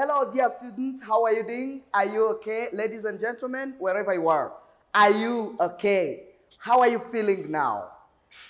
Hello, dear students. How are you doing? Are you okay? Ladies and gentlemen, wherever you are you okay? How are you feeling now?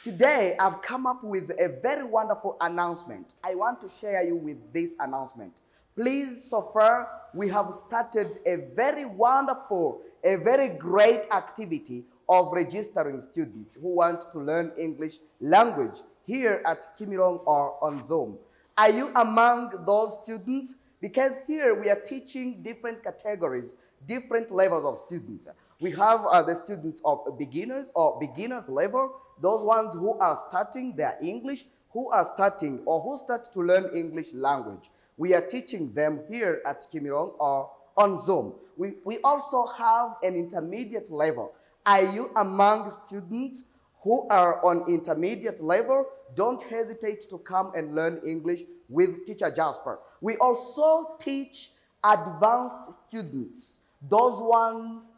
Today, I've come up with a very wonderful announcement. I want to share you with this announcement. Please, so far, we have started a very wonderful, a very great activity of registering students who want to learn English language here at Kimirong or on Zoom. Are you among those students? Because here we are teaching different categories, different levels of students. We have the students of beginners or beginners level, those ones who are starting their English, who are starting or who start to learn English language. We are teaching them here at Kimirong or on Zoom. We also have an intermediate level. Are you among students who are on intermediate level? Don't hesitate to come and learn English with Teacher Jasper. We also teach advanced students, those ones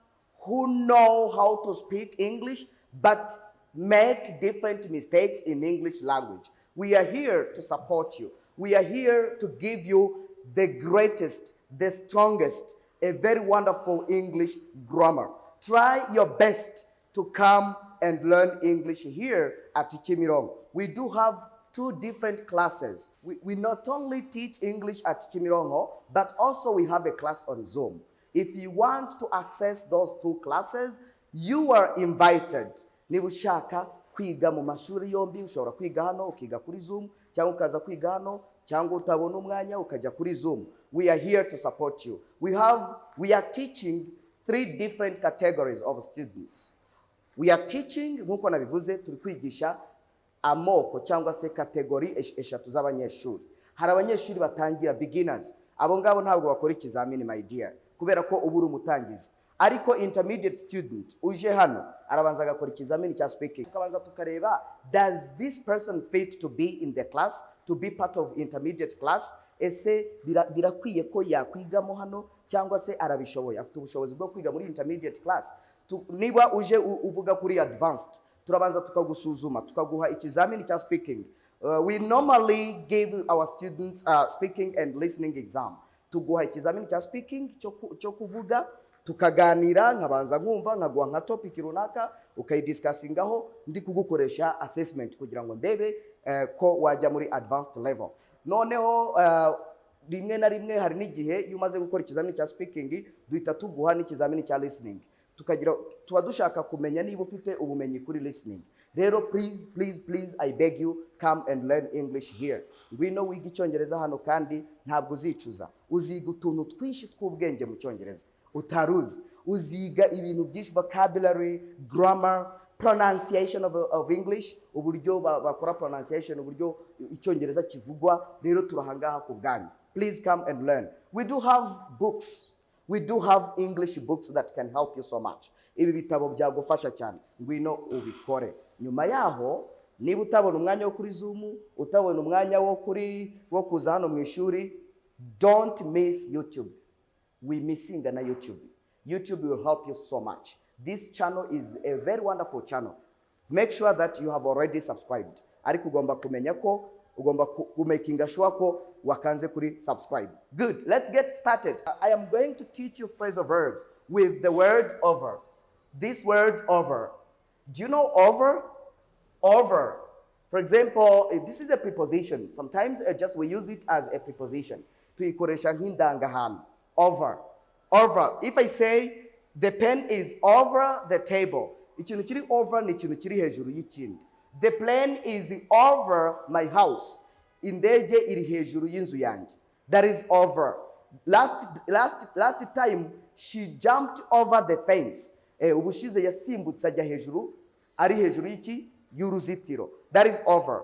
who know how to speak English but make different mistakes in English language. We are here to support you. We are here to give you the greatest, the strongest, a very wonderful English grammar. Try your best to come and learn English here at Kimirong. We do have two different classes. We not only teach English at Kimirongo, but also we have a class on Zoom. If you want to access those two classes, you are invited. Niba ushaka kwiga mu mashuri yombi, ushobora kwiga hano, ukiga kuri Zoom, cyangwa ukaza kwiga hano, cyangwa utabona umwanya ukajya kuri Zoom. We are here to support you. We are teaching three different categories of students. We are teaching, nkuko nabivuze, turi kwigisha amoko cyangwa se kategori eshatu z'abanyeshuri. Hari abanyeshuri batangira beginners. Abo ngabo ntabwo bakora ikizamini my dear, kubera ko ubu uri umutangizi. Ariko intermediate student uje hano arabanza agakora ikizamini cya speaking. Tukabanza tukareba, does this person fit to be in the class, to be part of intermediate class? Ese birakwiye ko yakwigamo hano cyangwa se arabishoboye, afite ubushobozi bwo kwiga muri intermediate class? Niba uje uvuga kuri advanced, turabanza tukagusuzuma, tukaguha ikizamini cya speaking. We normally give our students speaking and listening exam. Tuguha ikizamini cya speaking cyo kuvuga, tukaganira, nkabanza nkumva, nkaguha nka topic runaka, ukayidiscussingaho, ndi kugukoresha assessment kugira ngo ndebe ko wajya muri advanced level. Noneho rimwe na rimwe hari n'igihe iyo umaze gukora ikizamini cya speaking, duhita tuguha n'ikizamini cya listening. Tuba dushaka kumenya niba ufite ubumenyi kuri listening. Rero please I beg you, come and learn English here. Ngwino wiga Icyongereza hano kandi ntabwo uzicuza. Uziga utuntu twinshi tw'ubwenge mu Cyongereza utaruzi. Uziga ibintu byinshi, vocabulary, grammar, pronunciation of English, uburyo bakora pronunciation, uburyo Icyongereza kivugwa. Rero turahangaha ku bwanyu. Please come and learn. We do have books. We do have English books that can help you so much. Ibi bitabo byagufasha cyane. Ngwino ubikore. Nyuma yaho, niba utabona umwanya wo kuri Zoom, utabona umwanya wo kuza hano mu ishuri, don't miss YouTube. We missing na YouTube. YouTube will help you so much. This channel is a very wonderful channel. Make sure that you have already subscribed. Ariko ugomba kumenya ko, ugomba kumakinga sure ko wakanze kuri subscribe. Good, let's get started. I am going to teach you phrasal verbs with the word over. This word over. Do you know over? Over. For example, this is a preposition. Sometimes we use it as a preposition. Tuikoresha nk'indangahantu. Over. Over. If I say the pen is over the table, ikintu kiri over ni ikintu kiri hejuru y'ikindi. The plane is over my house. Indege iri hejuru y'inzu yanjye. That is over. Last time she jumped over the fence. Ubushize yasimbutse ajya hejuru, ari hejuru y'iki? Y'uruzitiro. That is over.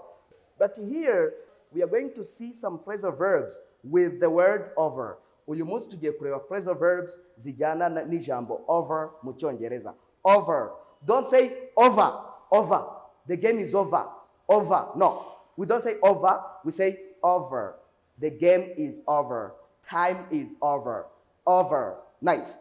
But here we are going to see some phrasal verbs with the word over. Uyu munsi tugiye kureba phrasal verbs zijyana n'ijambo over mu Cyongereza. Over. Don't say over. Over. The game is over. Over. No. We don't say over. We say over. The game is over. Time is over. Over. Nice.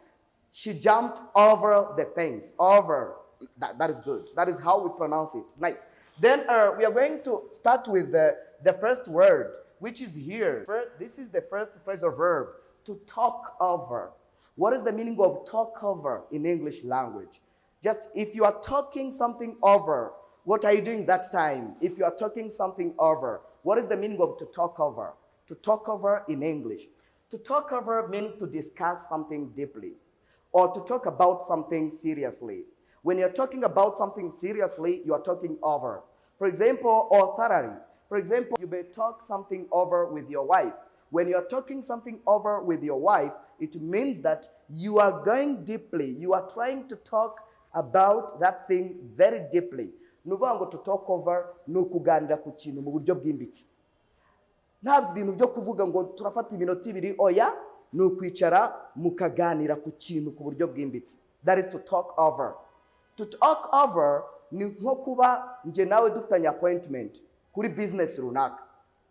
She jumped over the fence. Over. That is good. That is how we pronounce it. Nice. Then we are going to start with the first word, which is here. First, this is the first phrasal verb. to talk over. What is the meaning of talk over in English language? Just if you are talking something over, what are you doing that time? If you are talking something over, what is the meaning of to talk over? To talk over in English. To talk over means to discuss something deeply or to talk about something seriously. When you're talking about something seriously, you are talking over. For example, or thoroughly. For example, you may talk something over with your wife. When you're talking something over with your wife, it means that you are going deeply. You are trying to talk about that thing very deeply. Nuvuga ngo to talk over ni ukuganira ku kintu mu buryo bwimbitse. Nta bintu byo kuvuga ngo turafata iminota ibiri, oya, ni ukwicara mukaganira ku kintu ku buryo bwimbitse. That is to talk over. To talk over ni nko kuba nje nawe dufitanye appointment kuri business runaka.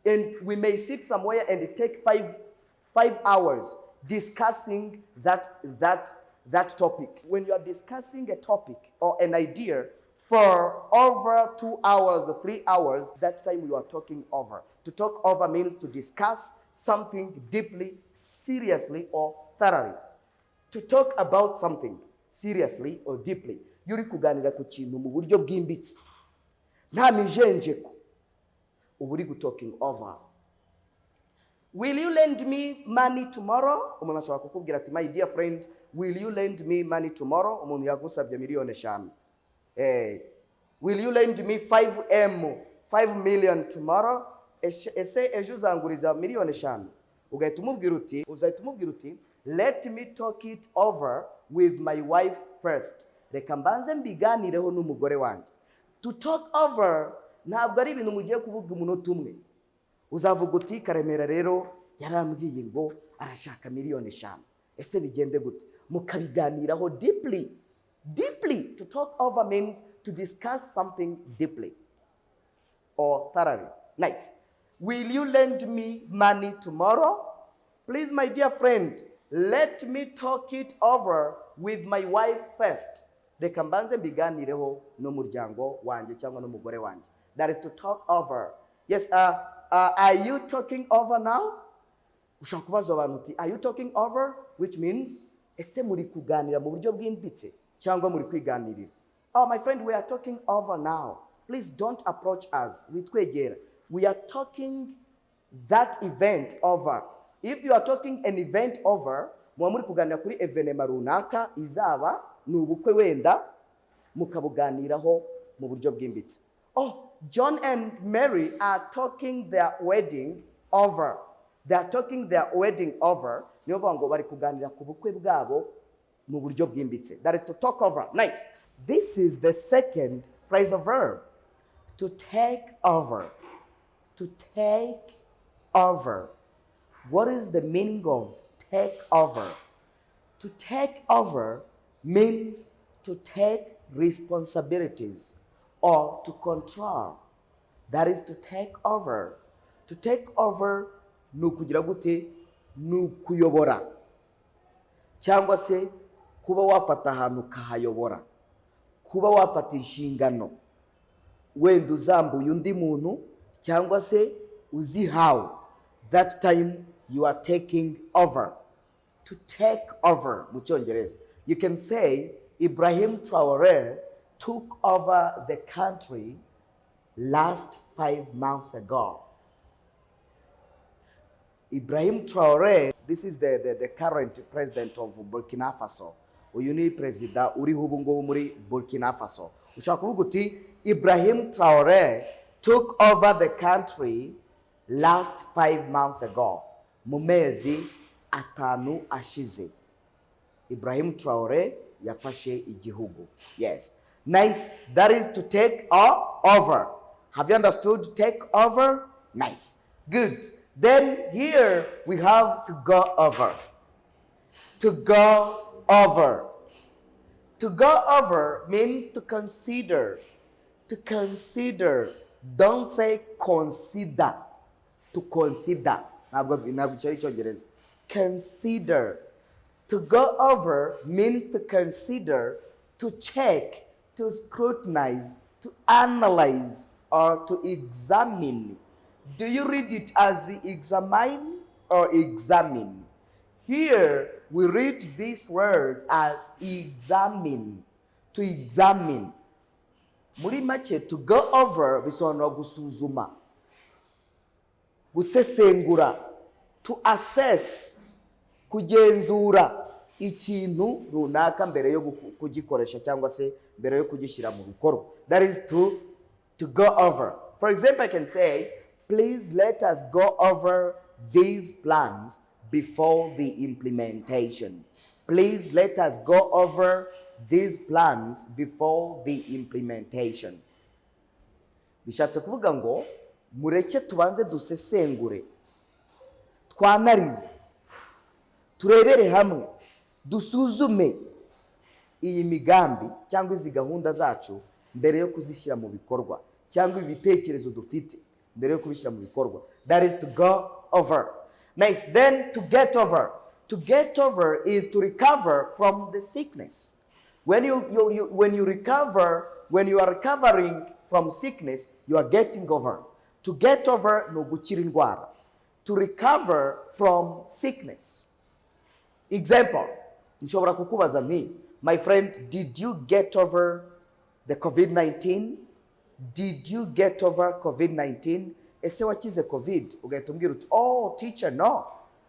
And we may sit somewhere and take five hours discussing that topic. When you are discussing a topic or an idea for over 2 hours or 3 hours, that time you are talking over. To talk over means to discuss something deeply, seriously, or thoroughly. To talk about something seriously or deeply. Yuri kuganira ku kintu mu buryo bwimbitse. Nta mijenjeko. Uburi talking over. Will you lend me money tomorrow? Umuntu ashobora kukubwira ati, my dear friend, will you lend me money tomorrow? Umuntu yagusabye miliyoni 5. Will you lend me 5 million tomorrow? Ese ejo uzanguriza miliyoni 5. Ugahita umubwira uti, let me talk it over with my wife first. Reka mbanze mbiganireho n'umugore wanjye. To talk over ntabwo ari ibintu mugiye kuvuga umunota umwe. Uzavuga uti Karemera rero yarambwiye ngo arashaka miliyoni 5. Ese bigende gute? Mukabiganiraho deeply. Deeply. To talk over means to discuss something deeply or thoroughly. Nice. Will you lend me money tomorrow? Please, my dear friend, let me talk it over with my wife first. Reka mbanze mbiganireho n'umuryango wanjye cyangwa n'umugore wanjye. That is to talk over. Yes, are you talking over now? Ushaka kubaza abantu uti, are you talking over? Which means, ese muri kuganira mu buryo bwimbitse cyangwa muri kwiganirira. Oh, my friend, we are talking over now. Please don't approach us. Witwegera. We are talking that event over. If you are talking an event over, muba muri kuganira kuri evenema runaka izaba ni ubukwe wenda mukabuganiraho mu buryo bwimbitse. Oh, John and Mary are talking their wedding over. They are talking their wedding over. Niyo ngo bari kuganira ku bukwe bwabo mu buryo bwimbitse. That is to talk over. Nice. This is the second phrasal verb. To take over. To take over. What is the meaning of take over? To take over means to take responsibilities or to control. That is to take over. To take over ni ukugira gute? Ni ukuyobora. Cyangwa se kuba wafata ahantu kahayobora. Kuba wafata inshingano. Wenda uzambuye undi muntu cyangwa se uzihawe. That time you are taking over. To take over mu Cyongereza. You can say Ibrahim Traoré took over the country last 5 months ago. Ibrahim Traoré, this is the current president of Burkina Faso. Uyu ni president uriho ubu ngubu muri Burkina Faso. Ushaka kuvuga uti Ibrahim Traoré took over the country last 5 months ago. Mu mezi 5 ashize. Ibrahim Traoré yafashe igihugu. Yes. Nice. That is to take over. Have you understood? Take over? Nice. Good. Then here we have to go over. To go over. To go over means to consider. To consider. Don't say consider. To consider. Consider. To go over means to consider, to check, to scrutinize, to analyze, or to examine. Do you read it as examine or examine? Here, we read this word as examine. To examine. Muri make, to go over bisobanura gusuzuma. Gusesengura. To assess. Kugenzura ikintu runaka mbere yo kugikoresha cyangwa se mbere yo kugishyira mu bikorwa. That is to go over. For example, I can say, please let us go over these plans before the implementation. Please let us go over these plans before the implementation. Bishatse kuvuga ngo mureke tubanze dusesengure, twanarize, turebere hamwe, dusuzume iyi migambi cyangwa izi gahunda zacu mbere yo kuzishyira mu bikorwa cyangwa ibitekerezo dufite mbere yo kubishyira mu bikorwa. That is to go over. Next, then to get over. To get over is to recover from the sickness. When you are recovering from sickness, you are getting over. To get over no gukira indwara. To recover from sickness. Example, nshobora kukubaza nti, my friend, did you get over the COVID-19? Did you get over COVID-19? Ese wakize COVID? Ugahita umbwira uti, oh teacher, no,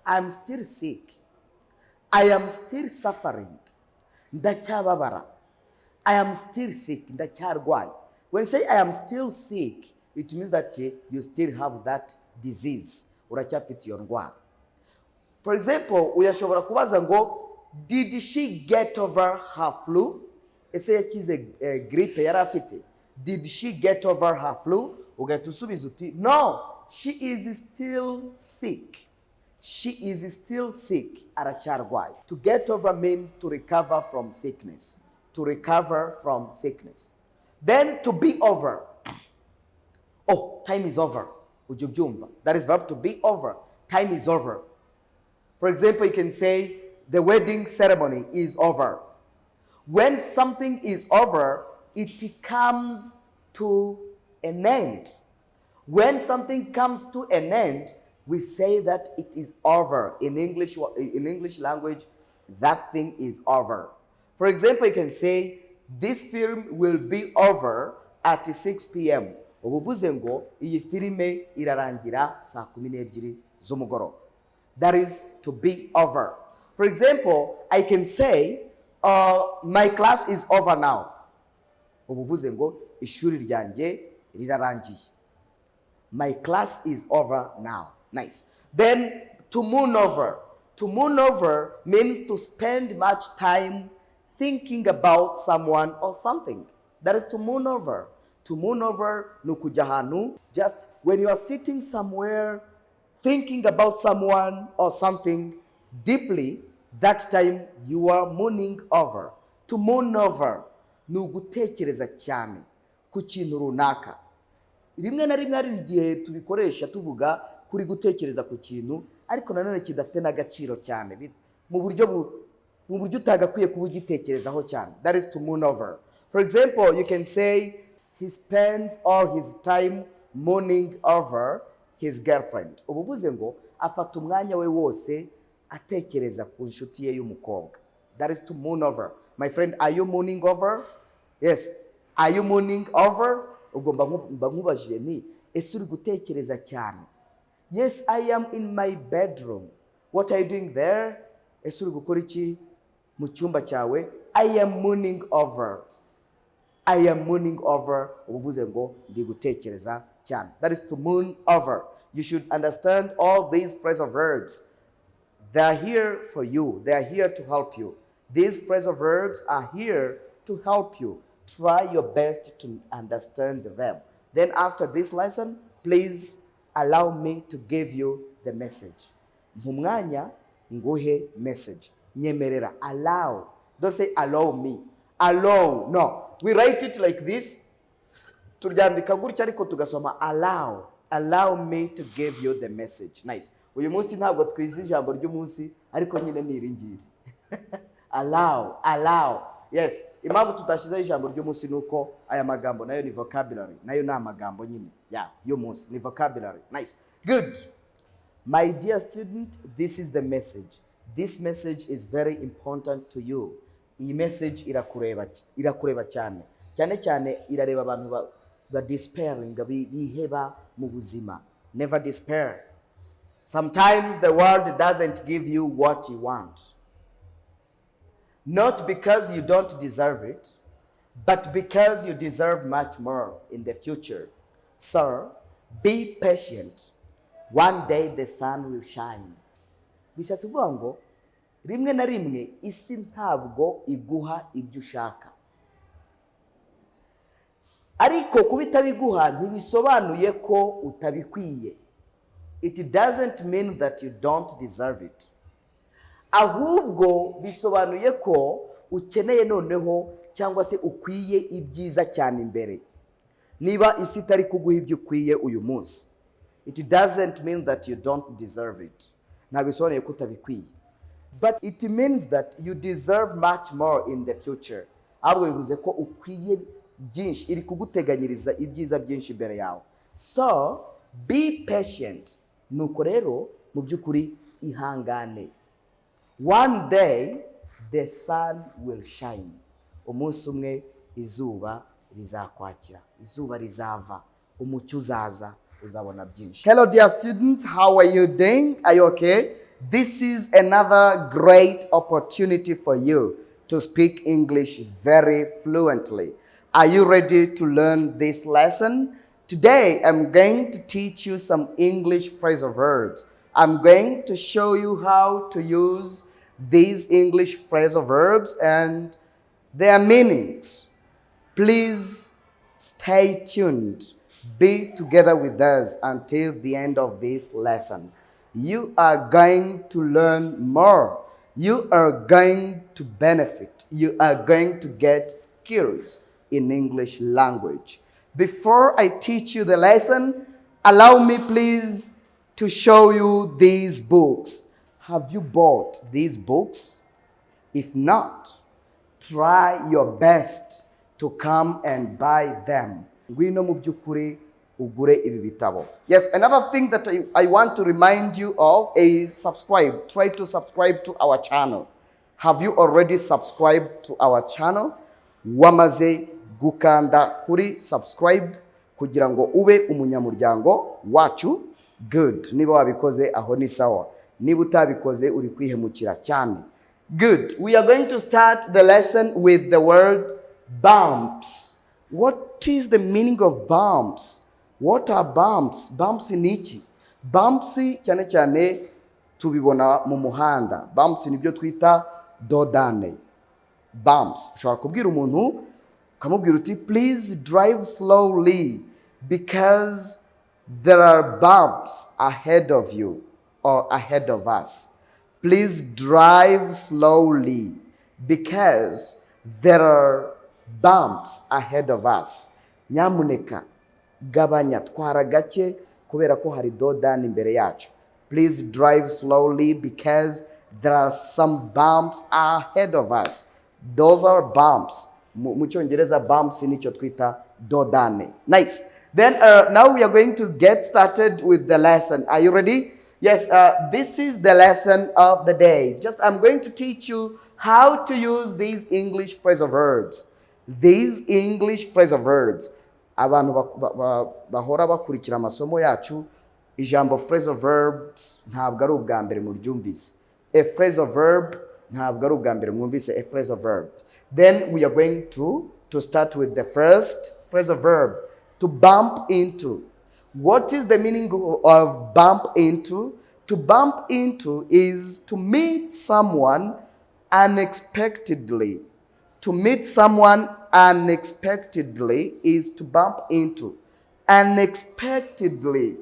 I'm still sick. I am still suffering. Ndacyababara. I am still sick. Ndacyarwaye. When you say I am still sick, it means that you still have that disease. Uracyafite iyo ndwara. For example, uyashobora kubaza ngo, did she get over her flu? Ese yakize gripe yari afite? Did she get over her flu? Ugahita usubiza uti, no, she is still sick. She is still sick. Aracyarwaye. To get over means to recover from sickness. To recover from sickness. Then to be over. Oh, time is over. Ujya ubyumva. That is verb to be over. Time is over. For example, you can say, the wedding ceremony is over. When something is over, it comes to an end. When something comes to an end, we say that it is over. In English language, that thing is over. For example, you can say, this film will be over at 6 p.m. Ubuvuze ngo iyi filime irarangira saa 12 z'umugoroba. That is to be over. For example, I can say, my class is over now. Ubuvuze ngo ishuri ryanjye rirarangiye. My class is over now. Nice. Then to moon over. To moon over means to spend much time thinking about someone or something. That is to moon over. To moon over nukuja hanu. Just when you are sitting somewhere thinking about someone or something deeply, that time you are mooning over. To moon over nugutekereza cyane ku kintu runaka. Rimwe na rimwe ari igihe tubikoresha tuvuga kuri gutekereza ku kintu ariko nanone kidafite n'agaciro cyane mu buryo utagakwiye kubugitekerezaho cyane. That is to moon over. For example, you can say he spends all his time mooning over his girlfriend. Ubuvuze ngo afata umwanya we wose atekereza ku nshuti ye y'umukobwa. That is to moon over. My friend, are you mooning over? Yes. Are you mooning over? Ugomba nkubajije ni ese uri gutekereza cyane? Yes, I am in my bedroom. What are you doing there? Ese uri gukora iki mu cyumba cyawe? I am mooning over. I am mooning over. Ubuvuze ngo ndi gutekereza cyane. That is to moon over. You should understand all these phrasal verbs. They are here for you. They are here to help you. These phrasal verbs are here to help you. Try your best to understand them. Then after this lesson, please allow me to give you the message. Mumwanya nguhe message. Nyemerera. Allow. Don't say allow me. Allow. No. We write it like this. Turyandika gutya ariko tugasoma allow. Allow me to give you the message. Nice. Uyu munsi ntabwo twize ijambo ry'umunsi ariko nyine niringire. Allow. Yes. Impamvu tutashizeho ijambo ry'umunsi nuko aya magambo nayo ni vocabulary. Nayo ni amagambo nyine. Yeah, y'umunsi ni vocabulary. Nice. Good. My dear student, this is the message. This message is very important to you. Iyi message irakureba cyane. Cyane irareba abantu ba despairing, biheba mu buzima. Never despair. Sometimes the world doesn't give you what you want. Not because you don't deserve it, but because you deserve much more in the future. So, be patient. One day the sun will shine. Bishatse kuvuga ngo rimwe na rimwe isi ntabwo iguha ibyo ushaka. Ariko kubitabiguha ntibisobanuye ko utabikwiye. It doesn't mean that you don't deserve it. Ahubwo bisobanuye ko ukeneye noneho cyangwa se ukwiye ibyiza cyane imbere. Niba isi itari kuguha ibyo ukwiye uyu munsi, it doesn't mean that you don't deserve it. Ntabwo bisobanuye ko utabikwiye. But it means that you deserve much more in the future. Ahubwo bivuze ko ukwiye byinshi, iri kuguteganyiriza ibyiza byinshi imbere yawe. So, be patient. Nuko rero mu by'ukuri ihangane. One day the sun will shine. Umunsi umwe izuba rizakwakira. Izuba rizava. Umucyo uzaza, uzabona byinshi. Hello dear students, how are you doing? Are you okay? This is another great opportunity for you to speak English very fluently. Are you ready to learn this lesson? Today, I'm going to teach you some English phrasal verbs. I'm going to show you how to use these English phrasal verbs and their meanings. Please stay tuned. Be together with us until the end of this lesson. You are going to learn more. You are going to benefit. You are going to get skills in English language. Before I teach you the lesson, allow me please to show you these books. Have you bought these books? If not, try your best to come and buy them. Ngwino mu by'ukuri ugure ibi bitabo. Yes, another thing that I want to remind you of is subscribe. Try to subscribe to our channel. Have you already subscribed to our channel? Wamaze gukanda kuri subscribe kugira ngo ube umunyamuryango wacu. Good. Niba wabikoze aho ni sawa. Niba utabikoze uri kwihemukira cyane. Good. We are going to start the lesson with the word bumps. What is the meaning of bumps? What are bumps? Bumps ni iki? Bumps cyane cyane tubibona mu muhanda. Bumps ni byo twita dodane. Bumps. Ushobora kubwira umuntu ukamubwira uti please drive slowly because there are bumps ahead of you or ahead of us. Please drive slowly because there are bumps ahead of us. Nyamuneka gabanya twara gake kubera ko hari dodani imbere yacu. Please drive slowly because there are some bumps ahead of us. Those are bumps. Mu Cyongereza bumps nicyo twita dodane. Nice. Then now we are going to get started with the lesson. Are you ready? Yes, this is the lesson of the day. I'm going to teach you how to use these English phrasal verbs. These English phrasal verbs. Abantu bahora bakurikira amasomo yacu, ijambo phrasal verbs ntabwo ari ubwa mbere mu ryumvise. A phrasal verb ntabwo ari ubwa mbere mwumvise a phrasal verb. Then we are going to start with the first phrasal verb, to bump into. What is the meaning of bump into? To bump into is to meet someone unexpectedly. To meet someone unexpectedly is to bump into. Unexpectedly.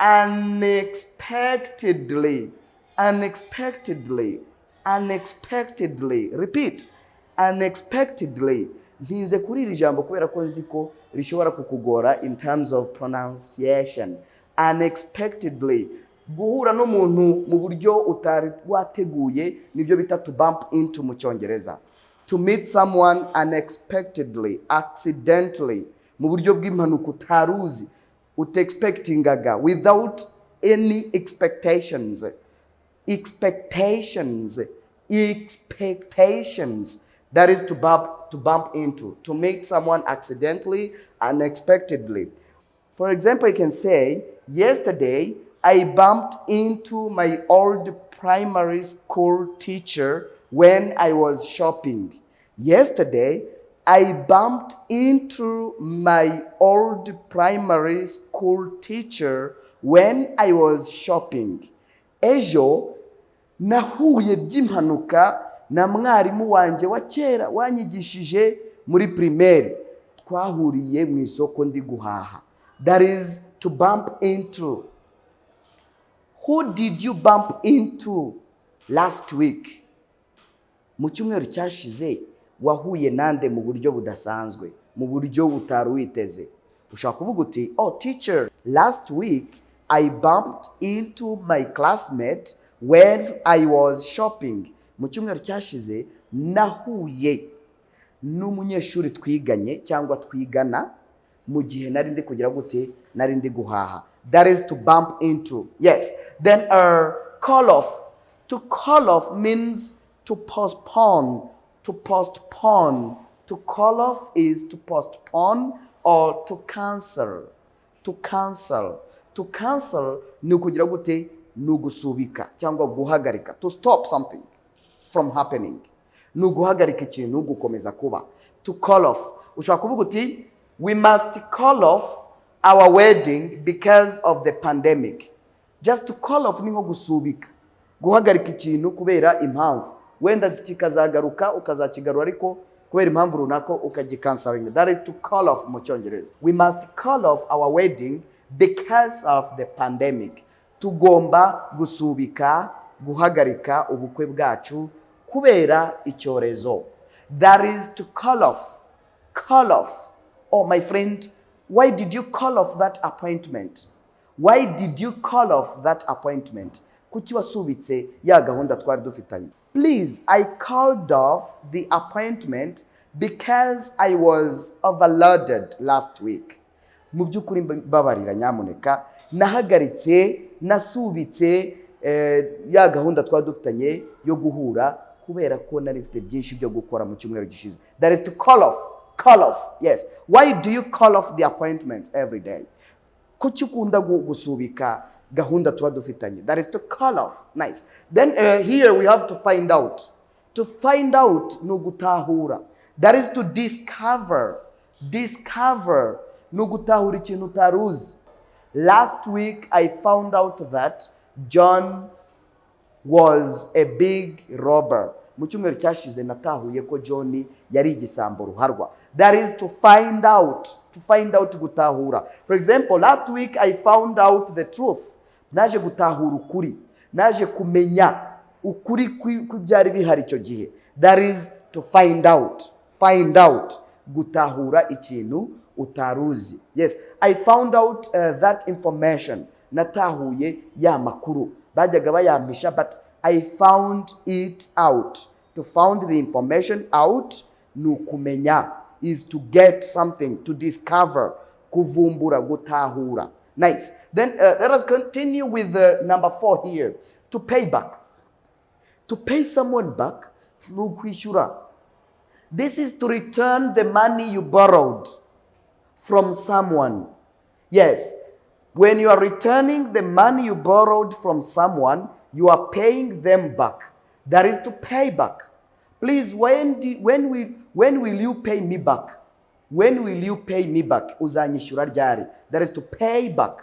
Unexpectedly. Unexpectedly. Unexpectedly. Repeat. Unexpectedly. Ntinze kuri iri jambo kubera ko nzi ko rishobora kukugora in terms of pronunciation. Unexpectedly. Guhura n'umuntu mu buryo utari wateguye nibyo bita to bump into mu Cyongereza. To meet someone unexpectedly, accidentally, mu buryo bw'impanuka utaruzi, utexpectingaga, without any expectations. expectations. Expectations. That is to bump into, to meet someone accidentally, unexpectedly. For example, you can say, yesterday I bumped into my old primary school teacher when I was shopping. Yesterday I bumped into my old primary school teacher when I was shopping. Ejo nahuye by'impanuka na mwarimu wanje wa kera wanyigishije muri primaire. Twahuriye mu isoko ndi guhaha. That is to bump into. Who did you bump into last week? Mu cyumweru cyashize wahuye nande mu buryo budasanzwe, mu buryo utari witeze. Ushaka kuvuga uti, oh teacher, last week I bumped into my classmate when I was shopping. Mu cyumweru cyashize nahuye n'umunyeshuri twiganye cyangwa twigana mu gihe nari ndi kugira gute, nari ndi guhaha. That is to bump into. Yes. Then call off. To call off means to postpone. To postpone. To call off is to postpone or to cancel. To cancel. To cancel ni kugira gute, ni ugusubika cyangwa guhagarika. To stop something from happening. Ni uguhagarika ikintu, gukomeza kuba. To call off. Ushobora kuvuga uti, we must call off our wedding because of the pandemic. Just to call off ni nko gusubika. Guhagarika ikintu kubera impamvu. Wenda kikazagaruka ukazakigarura ariko kubera impamvu runako ukagicanceling. That is to call off mu Cyongereza. We must call off our wedding because of the pandemic. Tugomba gusubika, guhagarika ubukwe bwacu kubera icyorezo. That is to call off. Call off. Oh my friend, why did you call off that appointment? Why did you call off that appointment? Kuki wasubitse ya gahunda twari dufitanye? Please, I called off the appointment because I was overloaded last week. Mu byukuri babarira nyamuneka, nahagaritse, nasubitse ya gahunda twari dufitanye yo guhura kubera ko nari mfite byinshi byo gukora mu cyumweru gishize. That is to call off. Call off. Yes. Why do you call off the appointments every day? Kuki ukunda gusubika gahunda tuba dufitanye? That is to call off. Nice. Then here we have to find out. To find out no gutahura. That is to discover. Discover no gutahura ikintu utaruzi. Last week I found out that John was a big robber. Mu cyumweru cyashize natahuye ko John yari igisambo ruharwa. That is to find out. To find out gutahura. For example, last week I found out the truth. Naje gutahura ukuri. Naje kumenya ukuri kubyari bihari icyo gihe. That is to find out. Find out. Gutahura ikintu utaruzi. Yes, I found out that information. Natahuye ya makuru. Bajyaga bayamisha, but I found it out. To find the information out, nukumenya, is to get something, to discover, kuvumbura, gutahura. Nice. Then let us continue with number 4 here. To pay back. To pay someone back, nukwishura. This is to return the money you borrowed from someone. Yes. When you are returning the money you borrowed from someone, you are paying them back. That is to pay back. Please, when will you pay me back? When will you pay me back? Uzanyishura ryari. That is to pay back.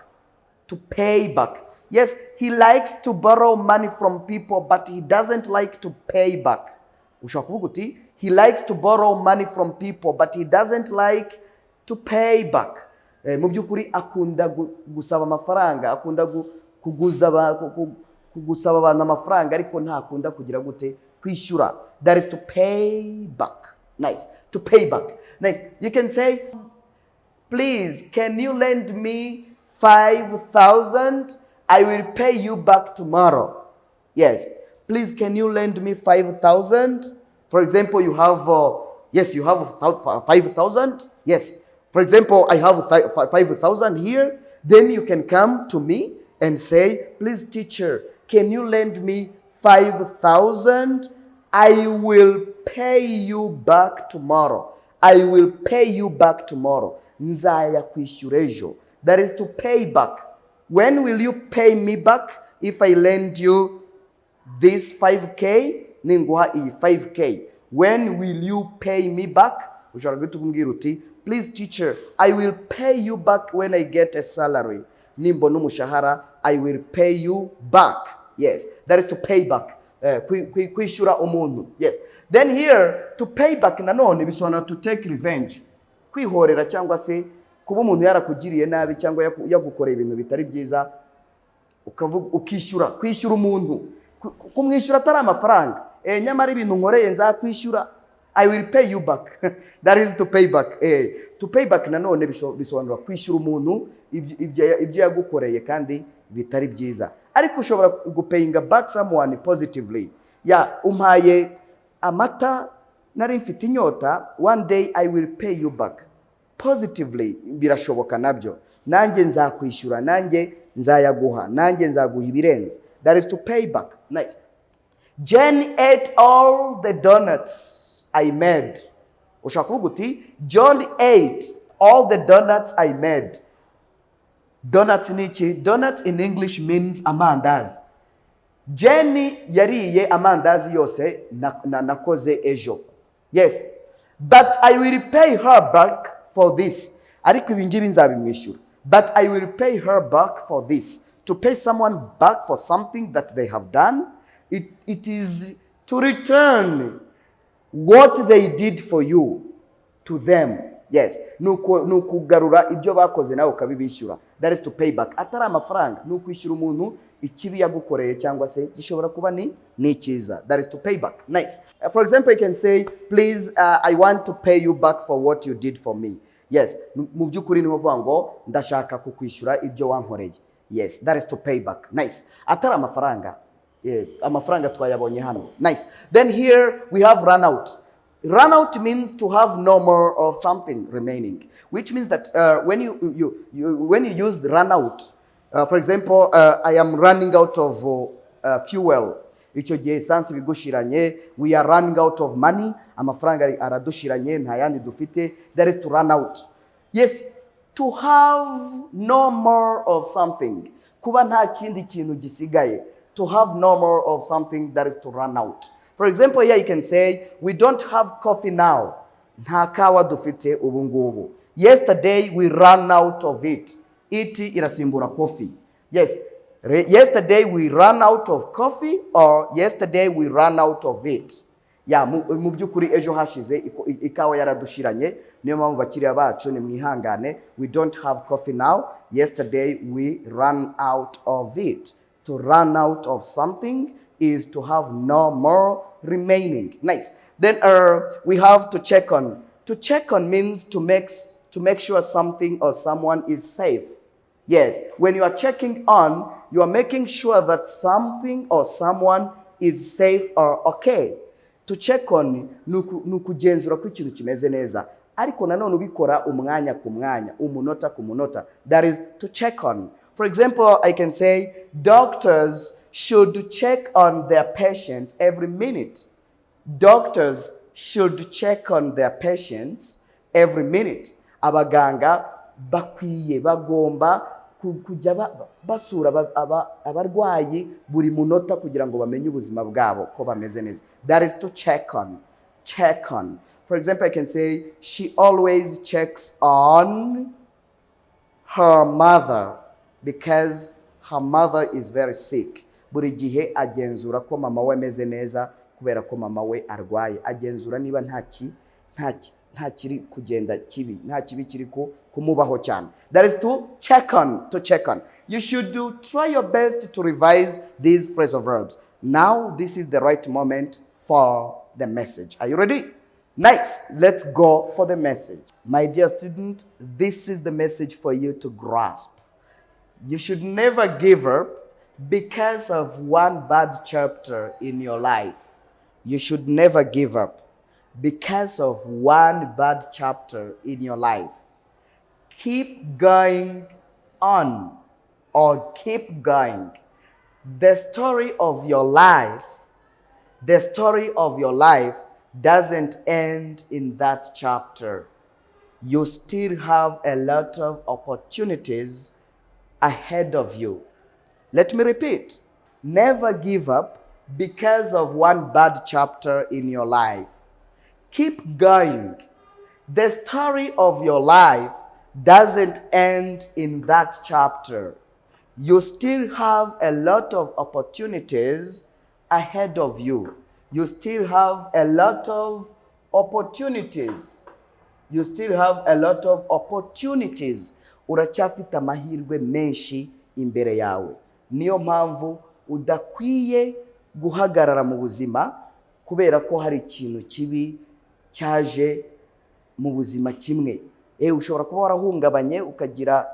To pay back. Yes, he likes to borrow money from people, but he doesn't like to pay back. Ushobora kuvuga uti, he likes to borrow money from people, but he doesn't like to pay back. Mu byukuri akunda gusaba amafaranga, akunda kugusaba abantu amafaranga, ariko ntakunda kugira gute, kwishyura. That is to pay back. Nice. To pay back. Nice. You can say, please, can you lend me 5,000? I will pay you back tomorrow. Yes. Please, can you lend me 5,000? For example, you have, yes, you have 5,000. Yes. For example, I have 5,000 here. Then you can come to me and say, please, teacher, can you lend me 5,000? I will pay you back tomorrow. I will pay you back tomorrow. Nzaya kwishyura ejo. That is to pay back. When will you pay me back? If I lend you this 5k, ninguha iyi 5k. When will you pay me back? Ushobora guhita umbwira uti, please teacher, I will pay you back when I get a salary. Nimbona umushahara, I will pay you back. Yes, that is to pay back. Kwishyura umuntu. Yes. Then here, to pay back nanone bisobanura to take revenge. Kwihorera cyangwa se kuba umuntu yarakugiriye nabi cyangwa yagukoreye ibintu bitari byiza ukavuga ukishyura, kwishyura umuntu. Kumwishyura atari amafaranga. Nyamara ibintu nkoreye nzakwishyura. I will pay you back. That is to pay back. To pay back nanone bisobanura kwishyura umuntu ibyo yagukoreye kandi bitari byiza. Ariko ushobora gupayinga back someone positively. Umpaye amata nari mfite inyota, one day I will pay you back. Positively birashoboka nabyo. Nanjye nzakwishyura, nanjye nzayaguha, nanjye nzaguha ibirenze. That is to pay back. Nice. Jen ate all the donuts I made. Ushaka kuvuga uti John ate all the donuts I made. Donuts ni iki? Donuts in English means amandazi. Jenny yariye amandazi yose nakoze ejo. Yes. But I will pay her back for this. Ariko ibi ngibi nzabimwishyura. But I will pay her back for this. To pay someone back for something that they have done, it is to return what they did for you to them. Yes. Nukugarura ibyo bakoze nawe ukabibishyura. That is to pay back. Atari amafaranga. Nukwishyura umuntu ikibi yagukoreye cyangwa se gishobora kuba ni icyiza. That is to pay back. Nice. For example, you can say, please, I want to pay you back for what you did for me. Yes. Mu byukuri niho vuga ngo ndashaka kukwishyura ibyo wankoreye. Yes, that is to pay back. Nice. Atari amafaranga. Amafaranga twayabonye hano. Nice. Then here we have run out. Run out means to have no more of something remaining, which means that when you use the run out, for example, I am running out of fuel. Icyo gihe sansi bigushiranye, we are running out of money, amafaranga aradushiranye nta yandi dufite. That is to run out. Yes, to have no more of something. Kuba nta kindi kintu gisigaye. To have no more of something, that is to run out. For example, here you can say, we don't have coffee now. Nta kawa dufite ubu ngubu. Yesterday we ran out of it. Iti irasimbura coffee. Yes. Yesterday we ran out of coffee, or yesterday we ran out of it. Mu byukuri ejo hashize ikawa yaradushiranye, niyo mpamvu bakiriya bacu ni mwihangane. We don't have coffee now. Yesterday we ran out of it. To run out of something is to have no more remaining. Nice. Then we have to check on. To check on means to make sure something or someone is safe. Yes. When you are checking on, you are making sure that something or someone is safe or okay. To check on nukugenzura ko ikintu kimeze neza. Ariko nanone ubikora umwanya ku mwanya, umunota ku munota. That is to check on. For example, I can say, doctors should check on their patients every minute. Doctors should check on their patients every minute. Abaganga bakwiye bagomba kujya basura abarwayi buri munota kugira ngo bamenye ubuzima bwabo ko bameze neza. That is to check on. Check on. For example, I can say, she always checks on her mother because her mother is very sick. Buri gihe agenzura ko mama we ameze neza kubera ko mama we arwaye. Agenzura niba nta kiri kugenda kibi, nta kibi kiri kumubaho cyane. That is to check on. To check on. You should try your best to revise these phrasal verbs. Now this is the right moment for the message. Are you ready? Nice. Let's go for the message. My dear student, this is the message for you to grasp. You should never give up because of one bad chapter in your life. You should never give up because of one bad chapter in your life. Keep going on, or keep going. The story of your life, the story of your life doesn't end in that chapter. You still have a lot of opportunities ahead of you. Let me repeat. Never give up because of one bad chapter in your life. Keep going. The story of your life doesn't end in that chapter. You still have a lot of opportunities ahead of you. You still have a lot of opportunities. You still have a lot of opportunities. Uracyafite amahirwe menshi imbere yawe. Niyo mpamvu udakwiye guhagarara mu buzima kubera ko hari ikintu kibi cyaje mu buzima kimwe. Ushobora kuba warahungabanye ukagira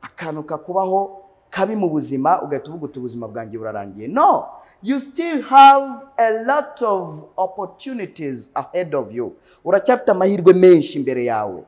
akantu kakubaho kabi mu buzima ugahita uvuga uti ubuzima bwanjye burarangiye. No, you still have a lot of opportunities ahead of you. Uracyafite amahirwe menshi imbere yawe.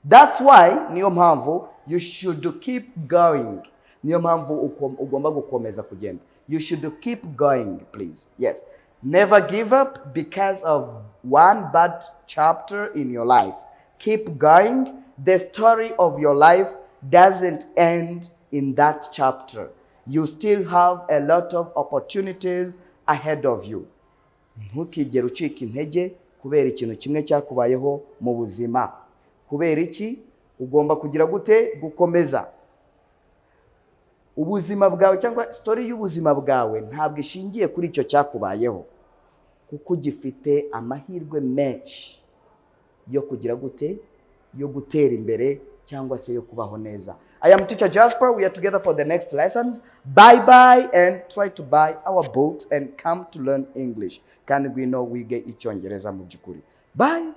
That's why niyo mpamvu you should keep going. Niyo mpamvu ugomba gukomeza kugenda. You should keep going, please. Yes. Never give up because of one bad chapter in your life. Keep going. The story of your life doesn't end in that chapter. You still have a lot of opportunities ahead of you. Ntukigere ucika intege kubera ikintu kimwe cyakubayeho mu buzima. Kubera iki? Ugomba kugira gute? Gukomeza. Ubuzima bwawe cyangwa story y'ubuzima bwawe ntabwo ishingiye kuri icyo cyakubayeho. Kuko gifite amahirwe menshi yo kugira gute? Yo gutera imbere cyangwa se yo kubaho neza. I am Teacher Jasper. We are together for the next lessons. Bye bye and try to buy our books and come to learn English. Kandi ngwino wige Icyongereza mu byukuri. Bye.